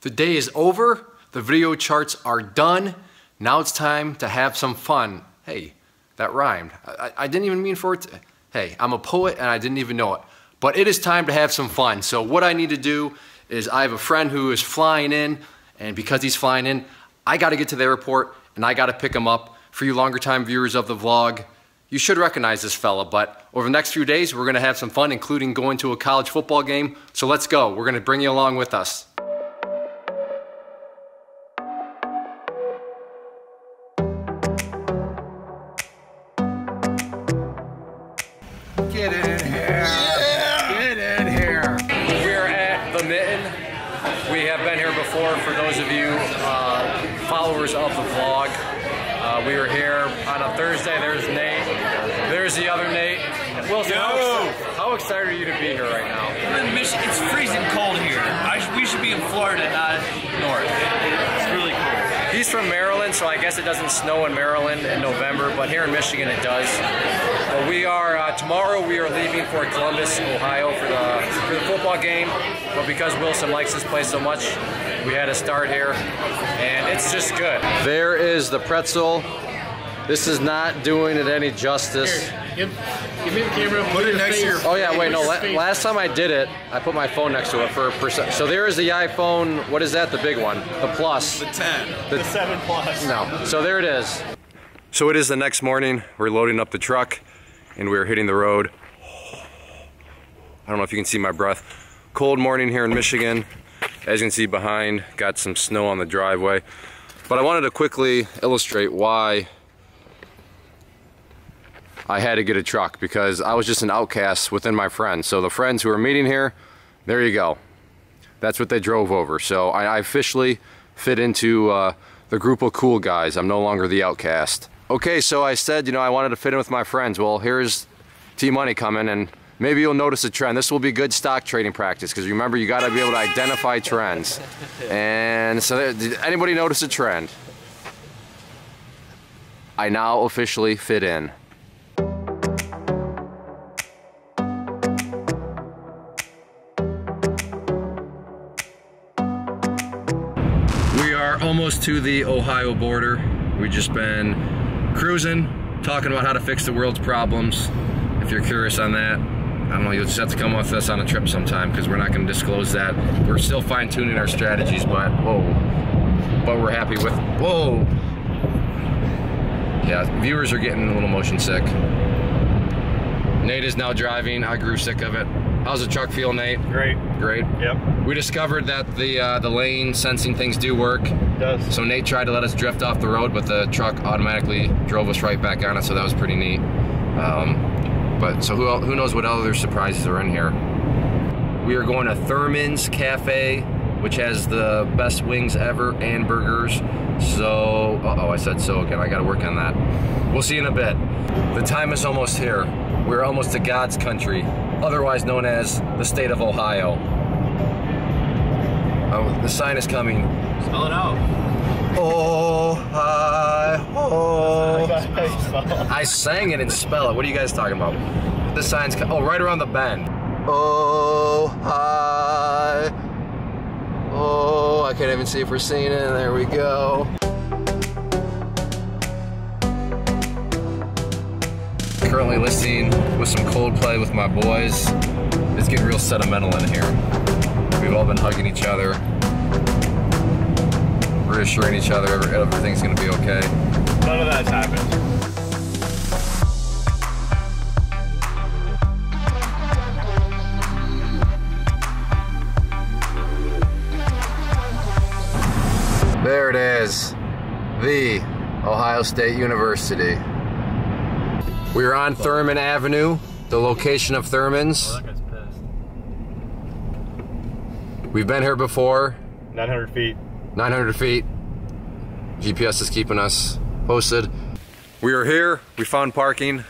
The day is over, the video charts are done. Now it's time to have some fun. Hey, that rhymed. I didn't even mean for it to, hey, I'm a poet and I didn't even know it. But it is time to have some fun. So what I need to do is I have a friend who is flying in, and because he's flying in, I gotta get to the airport and I gotta pick him up. For you longer time viewers of the vlog, you should recognize this fella, but over the next few days, we're gonna have some fun, including going to a college football game. So let's go, we're gonna bring you along with us. Get in here. Yeah. Get in here. We're at the Mitten. We have been here before for those of you followers of the vlog. We were here on a Thursday. There's Nate. There's the other Nate. Wilson, how excited are you to be here right now? We're in Michigan. It's freezing cold here. We should be in Florida, not north. It's really cool. He's from Maryland, so I guess it doesn't snow in Maryland in November, but here in Michigan it does. But we are, tomorrow we are leaving for Columbus, Ohio for the football game. But because Wilson likes this place so much, we had to start here, and it's just good. There is the pretzel. This is not doing it any justice. Here, give me the camera. Put it next to your. Oh yeah, wait, no. Last time I did it, I put my phone next to it for a percent. So there is the iPhone. What is that? The big one, the Plus. The 10. The 7 Plus. No. So there it is. So it is the next morning. We're loading up the truck, and we're hitting the road. I don't know if you can see my breath. Cold morning here in Michigan. As you can see behind, got some snow on the driveway. But I wanted to quickly illustrate why I had to get a truck, because I was just an outcast within my friends. So the friends who are meeting here, there you go. That's what they drove over. So I officially fit into the group of cool guys. I'm no longer the outcast. Okay, so I said, you know, I wanted to fit in with my friends. Well, here's T-Money coming, and maybe you'll notice a trend. This will be good stock trading practice, because remember, you got to be able to identify trends. And so did anybody notice a trend? I now officially fit in. We are almost to the Ohio border. We've just been cruising, talking about how to fix the world's problems. If you're curious on that, I don't know, you'll just have to come with us on a trip sometime, because we're not going to disclose that. We're still fine-tuning our strategies, but we're happy with, whoa. Yeah, viewers are getting a little motion sick. Nate is now driving. I grew sick of it. How's the truck feel, Nate? Great. Great? Yep. We discovered that the lane sensing things do work. It does. So Nate tried to let us drift off the road, but the truck automatically drove us right back on it, so that was pretty neat. But so who knows what other surprises are in here. We are going to Thurman's Cafe, which has the best wings ever and burgers. So, I said so again, I gotta work on that. We'll see you in a bit. The time is almost here. We're almost to God's country, otherwise known as the state of Ohio. Oh, the sign is coming. Spell it out. Ohio. I sang it and spell it. What are you guys talking about? The sign's right around the bend. Ohio. Oh, I can't even see if we're seeing it. There we go. Currently listening with some Coldplay with my boys. It's getting real sentimental in here. We've all been hugging each other, reassuring each other everything's gonna be okay. None of that's happened. There it is, the Ohio State University. We're on Thurman Avenue, the location of Thurman's. Oh, that guy's pissed. We've been here before. 900 feet. 900 feet. GPS is keeping us posted. We are here, we found parking,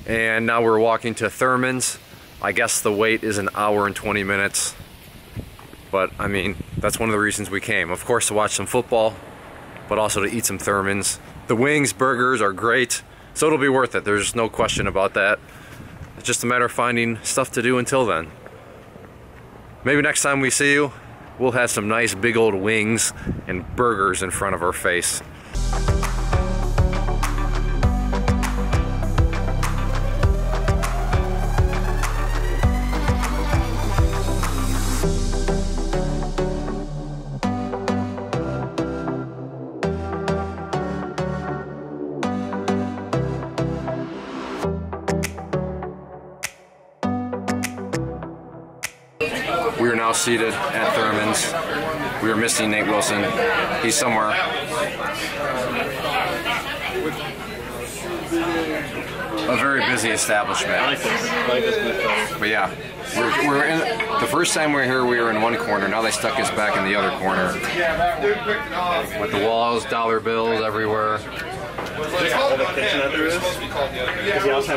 and now we're walking to Thurman's. I guess the wait is an hour and 20 minutes. But I mean, that's one of the reasons we came. Of course, to watch some football, but also to eat some Thurman's. The wings, burgers are great, so it'll be worth it. There's no question about that. It's just a matter of finding stuff to do until then. Maybe next time we see you, we'll have some nice big old wings and burgers in front of our face. We are now seated at Thurman's. We are missing Nate Wilson. He's somewhere. A very busy establishment. I like this. But yeah, we're in. The first time we were here, we were in one corner. Now they stuck us back in the other corner. With the walls, dollar bills everywhere. A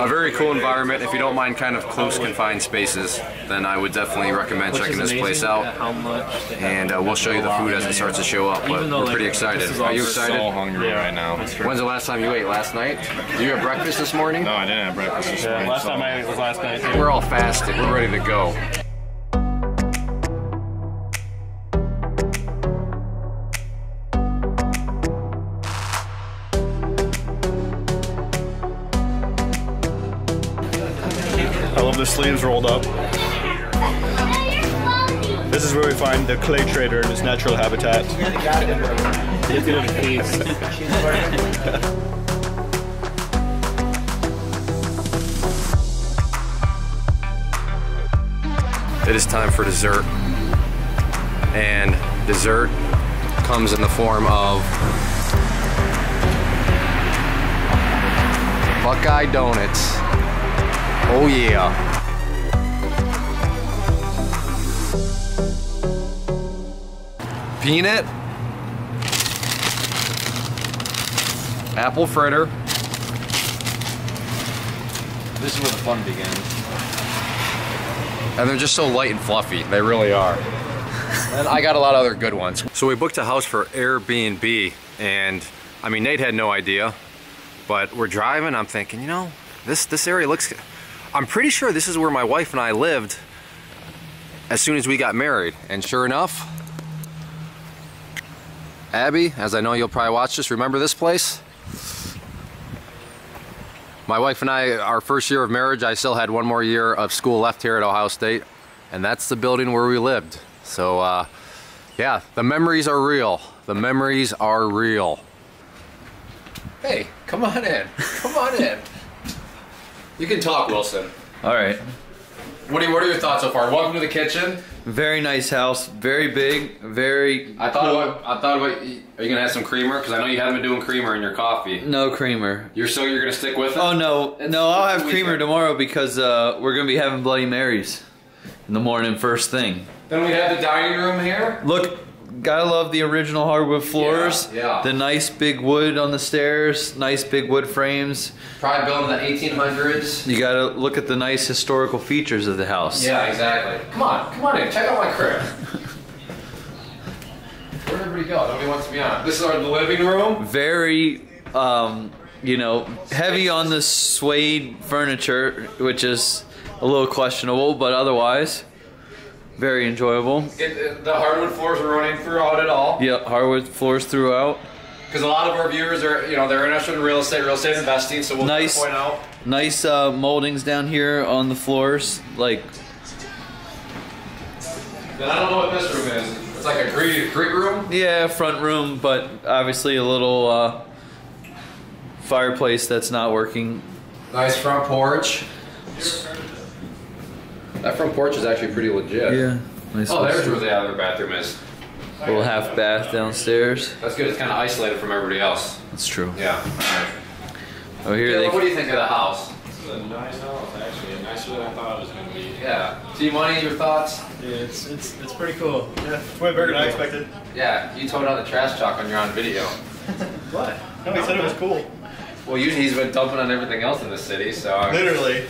very cool environment. If you don't mind kind of close confined spaces, then I would definitely recommend checking this place out. And we'll show you the food as it starts to show up, but we're pretty excited. Are you excited? I'm so hungry right now. When's the last time you ate? Last night? Did you have breakfast this morning? No, I didn't have breakfast this morning. Last time I ate was last night. We're all fasted. We're ready to go. I love the sleeves rolled up. This is where we find the ClayTrader in its natural habitat. Look at his face. It is time for dessert. And dessert comes in the form of Buckeye donuts. Oh yeah. Peanut. Apple fritter. This is where the fun begins. And they're just so light and fluffy. They really are. And I got a lot of other good ones. So we booked a house for Airbnb, and I mean, Nate had no idea, but we're driving, I'm thinking, you know, this area looks, I'm pretty sure this is where my wife and I lived as soon as we got married. And sure enough, Abby, as I know you'll probably watch this, remember this place? My wife and I, our first year of marriage, I still had one more year of school left here at Ohio State, and that's the building where we lived. So yeah, the memories are real. The memories are real. Hey, come on in. Come on in. You can talk, Wilson. All right. What are your thoughts so far? Welcome to the kitchen. Very nice house. Very big. Very. I thought about. Are you gonna have some creamer? Because I know you haven't been doing creamer in your coffee. No creamer. You're gonna stick with it? Oh no, no. I'll have creamer tomorrow because we're gonna be having Bloody Marys in the morning first thing. Then we have the dining room here. Look, gotta love the original hardwood floors. Yeah. The nice big wood on the stairs. Nice big wood frames. Probably built in the 1800s. You gotta look at the nice historical features of the house. Yeah, exactly. Come on in. Check out my crib. Where'd everybody go? Nobody wants to be on. This is the living room. Very, you know, heavy on the suede furniture, which is a little questionable, but otherwise, very enjoyable. The hardwood floors are running throughout it all. Yep, hardwood floors throughout. Because a lot of our viewers are, you know, they're interested in real estate investing, so we'll nice, point out. Nice moldings down here on the floors, like. Then I don't know what this room is. It's like a Greek room? Yeah, front room, but obviously a little fireplace that's not working. Nice front porch. That front porch is actually pretty legit. Yeah. Nice. Oh, there's where the other bathroom is. Little half bath downstairs. That's good. It's kind of isolated from everybody else. That's true. Yeah. Oh, here Caleb, what do you think of the house? This is a nice house, actually. Nicer than I thought it was going to be. Yeah. T-Money, your thoughts? Yeah, it's pretty cool. Yeah, it's way bigger than I expected. Yeah, you towed out the trash truck when you're on video. What? No, he said it was cool. Well, usually he's been dumping on everything else in the city, so. Literally.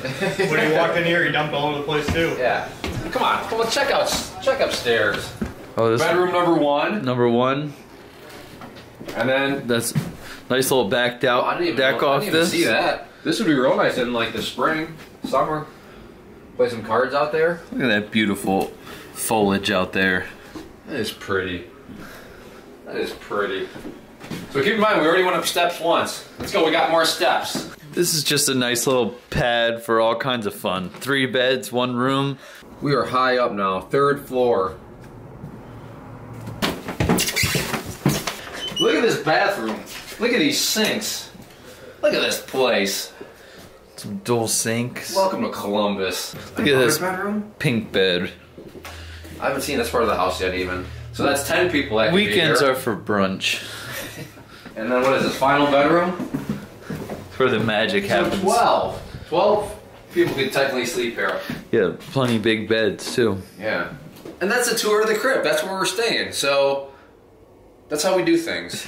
When you walked in here, he dumped all over the place too. Yeah. Come on, check upstairs. Oh, this bedroom number one. Number one. And then that's nice little back deck off I didn't even see that. This would be real nice in like the spring, summer. Play some cards out there. Look at that beautiful foliage out there. Yeah, That is pretty. That is pretty. So keep in mind, we already went up steps once. Let's go, we got more steps. This is just a nice little pad for all kinds of fun. 3 beds, 1 room. We are high up now, 3rd floor. Look at this bathroom. Look at these sinks. Look at this place. Some dual sinks. Welcome to Columbus. Look at this bedroom? pink bed. I haven't seen this part of the house yet even. So that's 10 people that can be Weekends here. are for brunch. And then what is this, final bedroom? Where the magic happens. 12. 12 people could technically sleep here. Yeah, plenty big beds too. Yeah. And that's a tour of the crib. That's where we're staying. So that's how we do things.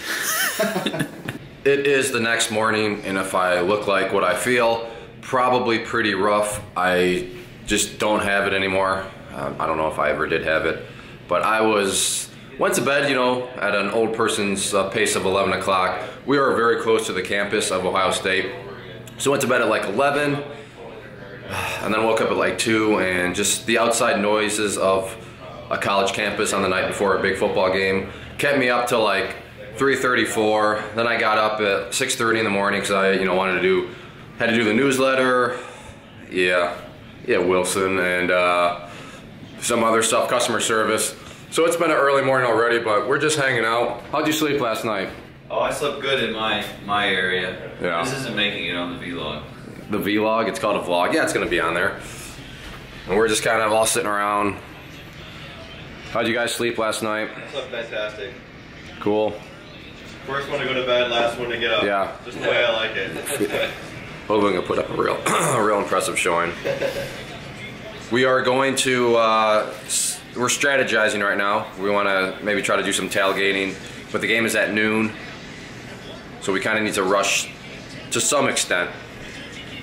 It is the next morning, and if I look like what I feel, probably pretty rough. I just don't have it anymore. I don't know if I ever did have it, but went to bed, you know, at an old person's pace of 11 o'clock. We are very close to the campus of Ohio State. So went to bed at like 11, and then woke up at like 2, and just the outside noises of a college campus on the night before a big football game kept me up till like 3:34. Then I got up at 6:30 in the morning because I, had to do the newsletter. Yeah, Wilson, and some other stuff, customer service. So it's been an early morning already, but we're just hanging out. How'd you sleep last night? Oh, I slept good in my area. Yeah. This isn't making it on the vlog. The vlog? It's called a vlog. Yeah, it's gonna be on there. And we're just kind of all sitting around. How'd you guys sleep last night? I slept fantastic. Cool. First one to go to bed, last one to get up. Yeah. Just the way I like it. Hopefully we can put up a real impressive showing. We are going to, we're strategizing right now. We want to maybe try to do some tailgating, but the game is at noon, so we kind of need to rush to some extent.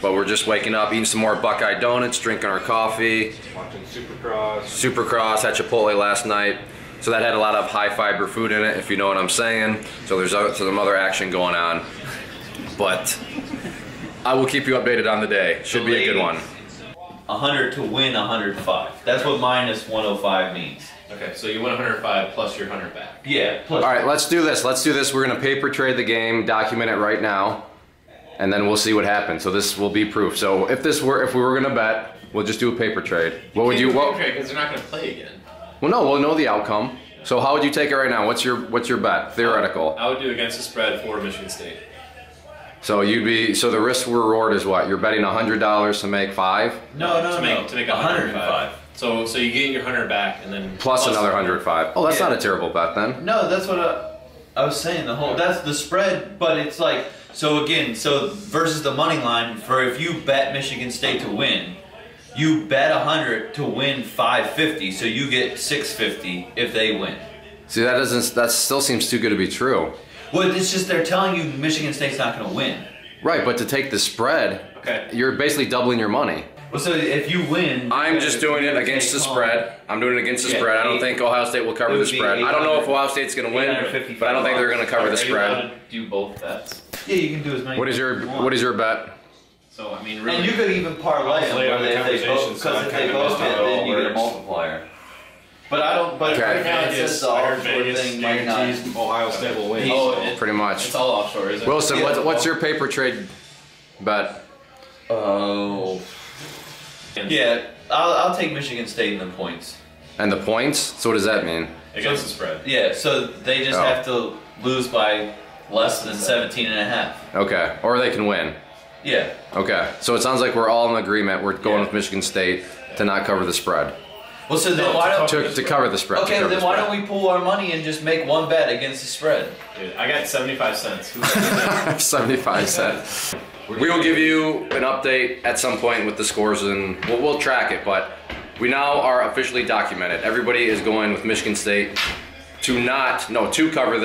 But we're just waking up, eating some more Buckeye donuts, drinking our coffee. Watching Supercross. Supercross, had Chipotle last night. So that had a lot of high fiber food in it, if you know what I'm saying. So there's some other action going on. But I will keep you updated on the day. Should be a good one. 100 to win 105. That's what minus 105 means. Okay, so you win 105 plus your 100 back. Yeah. Plus All right, let's do this. We're gonna paper trade the game, document it right now, and then we'll see what happens. So this will be proof. So if we were gonna bet, we'll just do a paper trade. What would you? Because they're not going to play again. Well, no, we'll know the outcome. So how would you take it right now? What's your bet? Theoretical. I would do against the spread for Michigan State. So so the risk reward is what? You're betting $100 to make 5? No. To make 105. So you get your 100 back and then Plus another 105. Oh, that's not a terrible bet then. No, that's what I was saying. That's the spread, but it's like so versus the money line for if you bet Michigan State to win, you bet 100 to win 550, so you get 650 if they win. See, that still seems too good to be true. Well, it's just they're telling you Michigan State's not going to win. Right, but to take the spread, Okay. you're basically doubling your money. Well, so if you win, I'm just doing it against the spread. I'm doing it against the spread. I don't think Ohio State will cover the spread. I don't know if Ohio State's going to win, but I don't think they're going to cover the Are you allowed spread. to do both bets? yeah, you can do as many. What is your bet? So I mean, really, And you could even parlay them lay out the if they both, conversation, so I because if they kinda both missed hit, how it then all you get a works. multiplier. But I don't. But Okay. right now it says the I heard offshore Vegas thing might not. guarantees Ohio State will win. Oh, so Pretty much. it's all offshore, isn't it? Wilson, Yeah. what's your paper trade bet? Oh. Yeah, I'll take Michigan State in the points. And the points? So what does that mean? Against the spread. Yeah, so they just Oh. have to lose by less than 17.5. Okay, or they can win. Yeah. Okay, so it sounds like we're all in agreement. We're going Yeah. with Michigan State to not cover the spread. Well, so then why don't? To cover the spread. Okay, then why don't we pool our money and just make one bet against the spread? Dude, I got 75 cents. Who's that? 75 cents. We will give you an update at some point with the scores, and we'll track it, but we now are officially documented. Everybody is going with Michigan State to not cover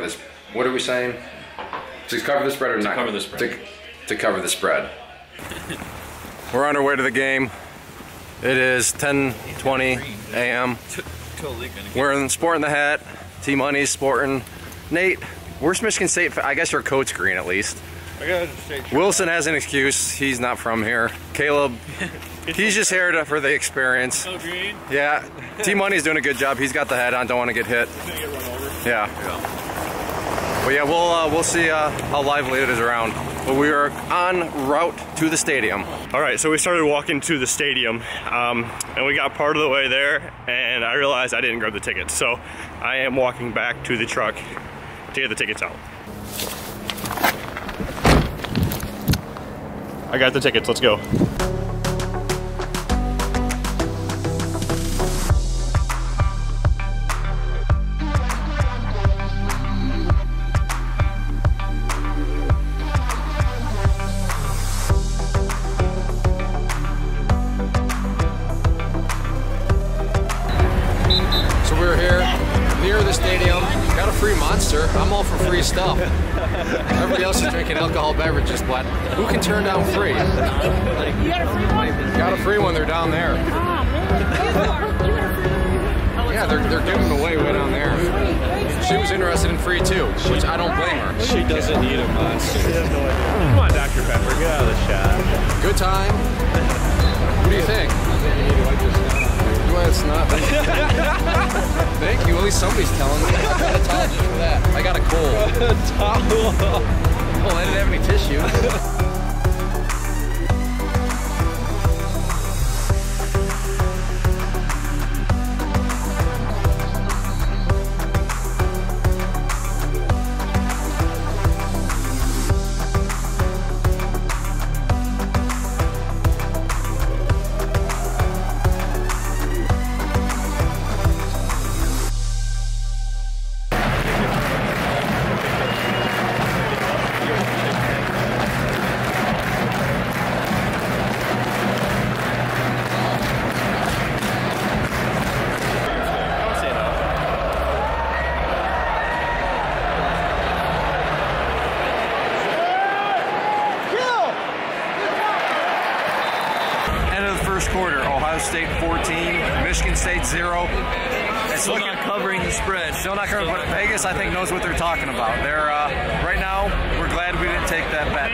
this. What are we saying? To cover the spread or not? cover the spread. To cover the spread. We're on our way to the game. It is 10:20 a.m. We're sporting the hat. T-Money's sporting. Nate, where's Michigan State? I guess your coat's green at least. Wilson has an excuse. He's not from here. Caleb, he's just here for the experience. Yeah, T-Money's doing a good job. He's got the head on, don't want to get hit. Yeah. But yeah, we'll see how lively it is around. But we are en route to the stadium. All right, so we started walking to the stadium, and we got part of the way there, and I realized I didn't grab the tickets. So I am walking back to the truck to get the tickets out. I got the tickets, let's go. Got a free Monster. I'm all for free stuff. Everybody else is drinking alcohol beverages, but who can turn down free? You got a free one? Got a free one. They're down there. Yeah, they're giving them away way down there. She was interested in free too, which I don't blame her. She doesn't need a Monster. She has no idea. Come on, Dr. Pepper, get out of the shot. Good time. What do you think? It's not. Thank you. At least somebody's telling me. I got a towel just for that. I got a cold. Towel. Well, I didn't have any tissue. Quarter, Ohio State 14, Michigan State 0. It's still not covering the spread. Still not covering, but Vegas I think knows what they're talking about. They're right now. We're glad we didn't take that bet.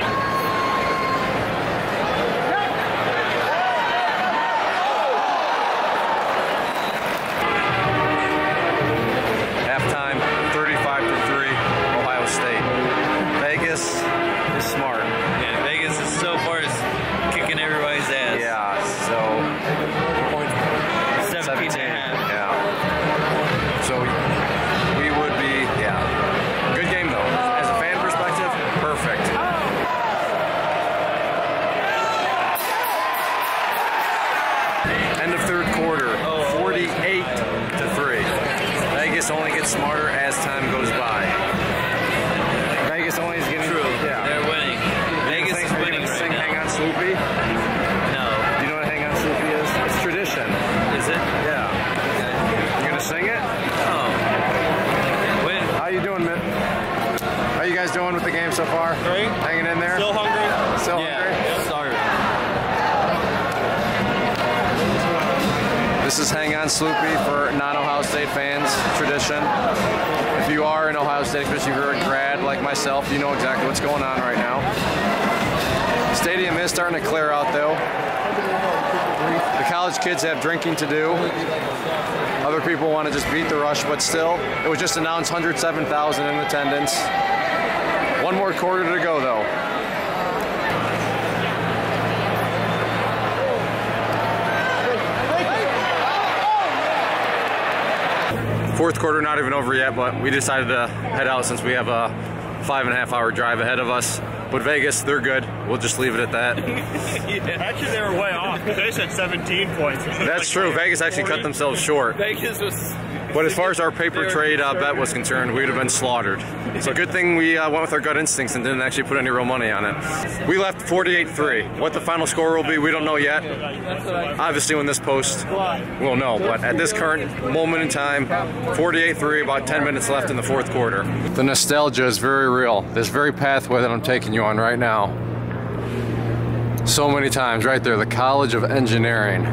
Halftime, 35-3, Ohio State. Vegas is smart. Yeah, Vegas is so far as kicking everybody's ass. Yeah, so 17.5. Yeah. So we would be, yeah. Good game though. As a fan perspective, perfect. End of third quarter, 48-3. Vegas only gets smarter as time goes by. Vegas only is getting True. Yeah. They're winning. Vegas is winning right sing now. Hang On Sloopy? No. Do you know what Hang On Sloopy is? It's tradition. Is it? Yeah. You gonna sing it? Oh. When? How you doing, Mitt? How you guys doing with the game so far? Great. Hanging in there? Still hungry? Still hungry? Sorry. This is Hang On Sloopy for non-Ohio State fans, tradition. If you are an Ohio State, especially if you're a grad like myself, you know exactly what's going on right now. Stadium is starting to clear out though. The college kids have drinking to do. Other people want to just beat the rush, but still, it was just announced 107,000 in attendance. One more quarter to go though. Fourth quarter not even over yet, but we decided to head out since we have a 5.5 hour drive ahead of us. But Vegas, they're good. We'll just leave it at that. Yeah. Actually, they were way off. They said 17 points. That's true. Vegas actually cut themselves short. Vegas was. But as far as our paper trade bet was concerned, we would have been slaughtered. So good thing we went with our gut instincts and didn't actually put any real money on it. We left 48-3. What the final score will be, we don't know yet. Obviously, when this post, we'll know. But at this current moment in time, 48-3, about 10 minutes left in the fourth quarter. The nostalgia is very real. This very pathway that I'm taking you on right now. So many times, right there, the College of Engineering.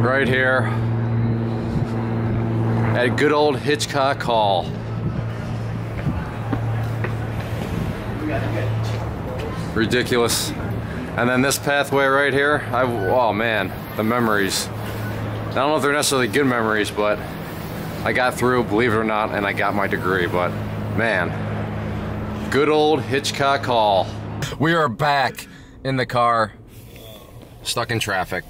Right here. At good old Hitchcock Hall. Ridiculous. And then this pathway right here, oh man, the memories. I don't know if they're necessarily good memories, but I got through, believe it or not, and I got my degree. But man, good old Hitchcock Hall. We are back in the car, stuck in traffic.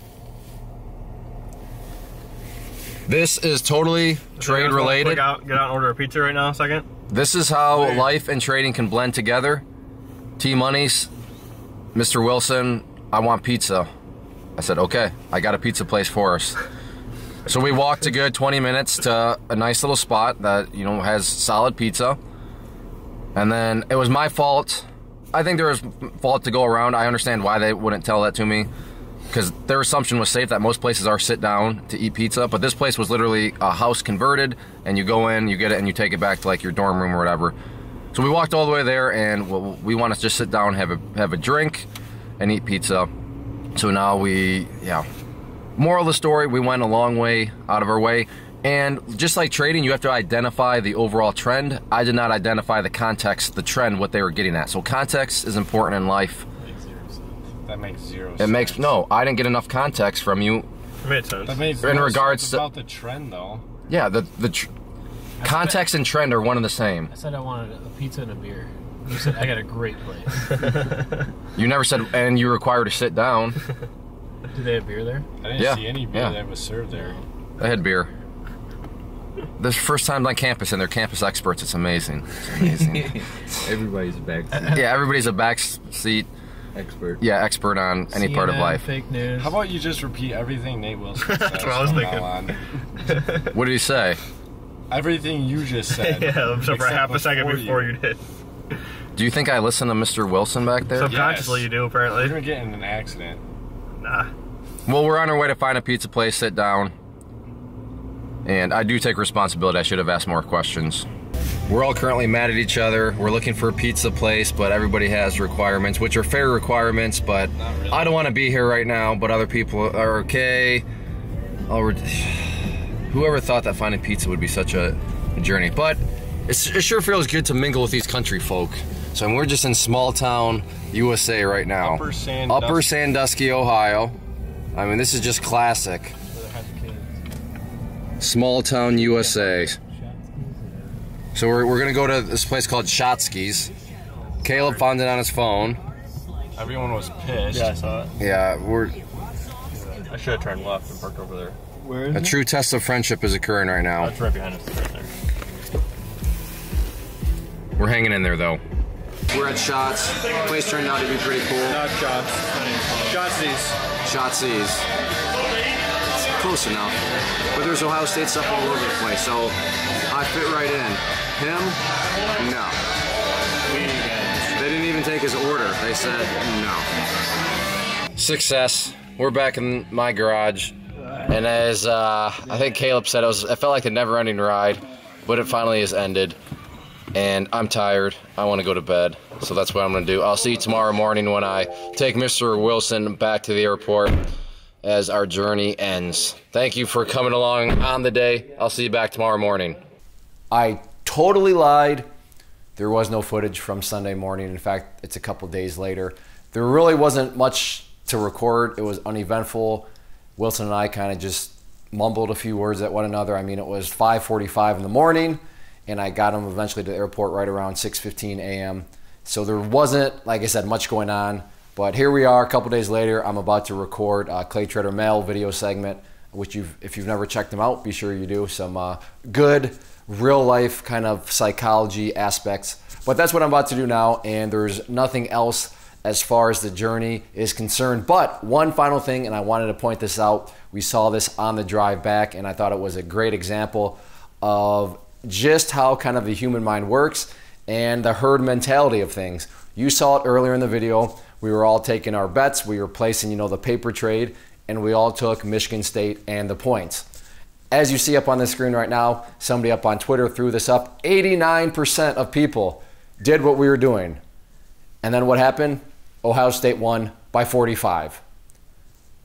This is totally trade related. Get out and order a pizza right now, a second. This is how life and trading can blend together. T-Money's, Mr. Wilson, I want pizza. I said, okay, I got a pizza place for us. So we walked a good 20 minutes to a nice little spot that, you know, has solid pizza. And then it was my fault. I think there was fault to go around. I understand why they wouldn't tell that to me, because their assumption was safe that most places are sit down to eat pizza, but this place was literally a house converted, and you go in, you get it, and you take it back to like your dorm room or whatever. So we walked all the way there, and we want to just sit down, have a drink, and eat pizza. So now moral of the story, we went a long way out of our way. And just like trading, you have to identify the overall trend. I did not identify the context, the trend, what they were getting at. So context is important in life. That makes zero sense. It makes, no, I didn't get enough context from you. It made sense. That made in regards sense to about the trend, though. Yeah, context and trend are one and the same. I said I wanted a pizza and a beer. You said I got a great place. You never said, and you required to sit down. Do they have beer there? I didn't see any beer that was served there. I had beer. This first time on campus, and they're campus experts. It's amazing. It's amazing. Everybody's a back Yeah, everybody's a back seat expert. Yeah, expert on any part of life. Fake news. How about you just repeat everything Nate Wilson says? That's what I was thinking. What did he say? Everything you just said. Yeah, so for half a second before you did. Do you think I listen to Mr. Wilson back there? Subconsciously you do, apparently. You're gonna get in an accident. Nah. Well, we're on our way to find a pizza place, sit down. And I do take responsibility. I should have asked more questions. We're all currently mad at each other. We're looking for a pizza place, but everybody has requirements, which are fair requirements, but really. I don't want to be here right now, but other people are okay. Whoever thought that finding pizza would be such a journey, but it sure feels good to mingle with these country folk. So we're just in small town USA right now. Upper Sandusky, Ohio. I mean, this is just classic. Small town USA. So we're gonna go to this place called Shotsky's. Caleb found it on his phone. Everyone was pissed. Yeah, I saw it. Yeah, I should have turned left and parked over there. Where is a true test of friendship is occurring right now. That's right behind us, right there. We're hanging in there though. We're at Shots. Place turned out to be pretty cool. Not Shots. Shotsy's. Shotsy's. It's close enough. But there's Ohio State stuff all over the place, so I fit right in. Him? No. They didn't even take his order. They said no. Success. We're back in my garage. And as I think Caleb said, it felt like a never-ending ride, but it finally has ended. And I'm tired. I want to go to bed. So that's what I'm going to do. I'll see you tomorrow morning when I take Mr. Wilson back to the airport as our journey ends. Thank you for coming along on the day. I'll see you back tomorrow morning. I totally lied. There was no footage from Sunday morning. In fact, it's a couple days later. There really wasn't much to record. It was uneventful. Wilson and I kind of just mumbled a few words at one another. I mean, it was 5:45 in the morning, and I got him eventually to the airport right around 6:15 a.m. So there wasn't, like I said, much going on. But here we are a couple days later. I'm about to record a ClayTrader Mail video segment, which if you've never checked them out, be sure you do. Some good real life kind of psychology aspects. But that's what I'm about to do now, and there's nothing else as far as the journey is concerned. But one final thing, and I wanted to point this out. We saw this on the drive back, and I thought it was a great example of just how kind of the human mind works and the herd mentality of things. You saw it earlier in the video. We were all taking our bets. We were placing, you know, the paper trade, and we all took Michigan State and the points. As you see up on the screen right now, somebody up on Twitter threw this up. 89% of people did what we were doing. And then what happened? Ohio State won by 45.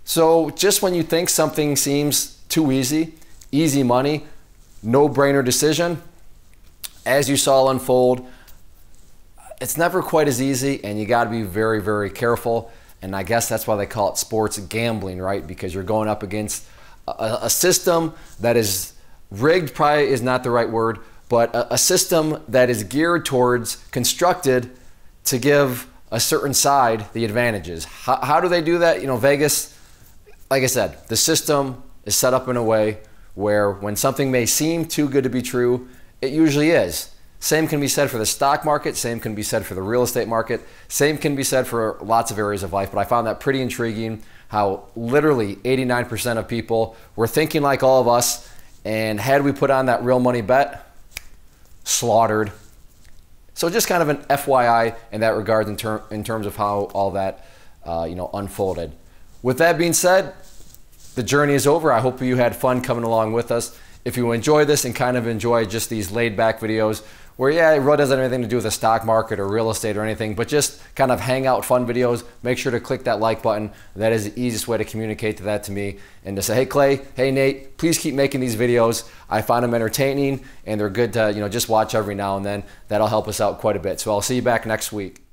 So just when you think something seems too easy, easy money, no-brainer decision, as you saw unfold, it's never quite as easy, and you got to be very, very careful. And I guess that's why they call it sports gambling, right? Because you're going up against a system that is rigged, probably is not the right word, but a system that is geared towards, constructed to give a certain side the advantages. How do they do that? You know, Vegas, like I said, the system is set up in a way where when something may seem too good to be true, it usually is. Same can be said for the stock market, same can be said for the real estate market, same can be said for lots of areas of life, but I found that pretty intriguing how literally 89% of people were thinking like all of us, and had we put on that real money bet, slaughtered. So just kind of an FYI in that regard in terms of how all that unfolded. With that being said, the journey is over. I hope you had fun coming along with us. If you enjoy this and kind of enjoy just these laid back videos where, yeah, it really doesn't have anything to do with the stock market or real estate or anything, but just kind of hang out fun videos, make sure to click that like button. That is the easiest way to communicate that to me and to say, hey, Clay, hey, Nate, please keep making these videos. I find them entertaining and they're good to, just watch every now and then. That'll help us out quite a bit. So I'll see you back next week.